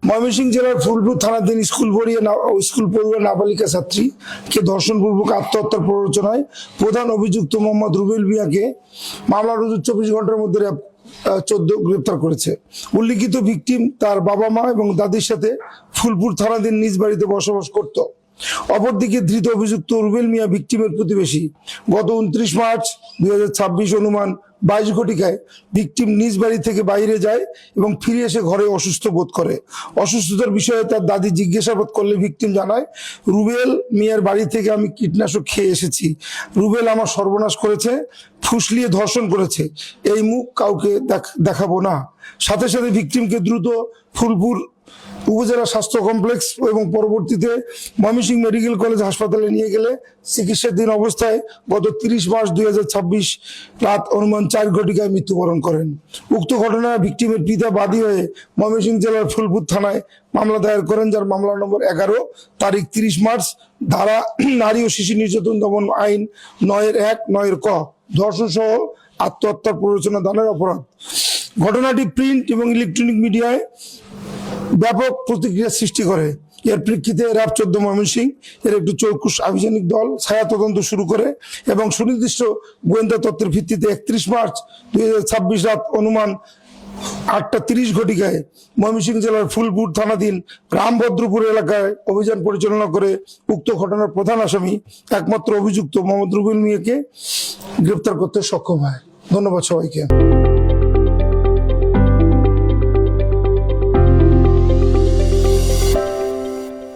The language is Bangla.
ময়মনসিংহ জেলার ফুলপুর থানাধীন স্কুল পড়ুয়া নাবালিকা ছাত্রীকে ধর্ষণপূর্বক আত্মহত্যার প্ররোচনায় প্রধান অভিযুক্ত মোহাম্মদ রুবেল মিয়াকে মামলা রুজুর 24 ঘন্টার মধ্যে 14 গ্রেপ্তার করেছে। উল্লিখিত ভিকটিম তার বাবা মা এবং দাদির সাথে ফুলপুর থানাধীন নিজ বাড়িতে বসবাস করত। অপরদিকে ধৃত অভিযুক্ত রুবেল মিয়া ভিকটিমের প্রতিবেশী। গত 29 মার্চ 2026 অনুমান 22 ঘটিকায় ভিকটিম নিজ বাড়ি থেকে বাইরে যায় এবং ফিরে এসে ঘরে অসুস্থ বোধ করে। অসুস্থতার বিষয়ে তার দাদি জিজ্ঞাসাবাদ করলে ভিকটিম জানায়, রুবেল মিয়ার বাড়ি থেকে আমি কীটনাশক খেয়ে এসেছি। রুবেল আমার সর্বনাশ করেছে, ফুসলিয়ে ধর্ষণ করেছে, এই মুখ কাউকে দেখাবো না। সাথে সাথে ভিকটিমকে দ্রুত ফুলপুর উপজেলা স্বাস্থ্য কমপ্লেক্স এবং পরবর্তীতে ময়মনসিংহ মেডিকেল কলেজ হাসপাতালে নিয়ে গেলে চিকিৎসাধীন অবস্থায় গত 30 মার্চ 2026 রাত অনুমান 4 ঘটিকায় মৃত্যুবরণ করেন। উক্ত ঘটনায় ভিকটিমের পিতা বাদী হয়ে ময়মনসিংহ জেলার ফুলপুর থানায় মামলা দায়ের করেন, যার মামলা নম্বর 11 তারিখ 30 মার্চ ধারা নারী ও শিশু নির্যাতন দমন আইন 9-1, 9 ক ধর্ষণ সহ আত্মহত্যার প্ররোচনা দানের অপরাধ। ঘটনাটি প্রিন্ট এবং ইলেকট্রনিক মিডিয়ায় ব্যাপক প্রতিক্রিয়া সৃষ্টি করে। এর প্রেক্ষিতে র্যাব 14 ময়মনসিংহ এর একটি চৌকুশ আভিযানিক দল ছায়া তদন্ত শুরু করে এবং সুনির্দিষ্ট গোয়েন্দা তথ্যের ভিত্তিতে 31 মার্চ 2026 রাত অনুমান 8:30 ঘটিকায় ময়মনসিংহ জেলার ফুলপুর থানাধীন রামভদ্রপুর এলাকায় অভিযান পরিচালনা করে উক্ত ঘটনার প্রধান আসামি একমাত্র অভিযুক্ত মোহাম্মদ রুবেল মিয়াকে গ্রেপ্তার করতে সক্ষম হয়। ধন্যবাদ সবাইকে।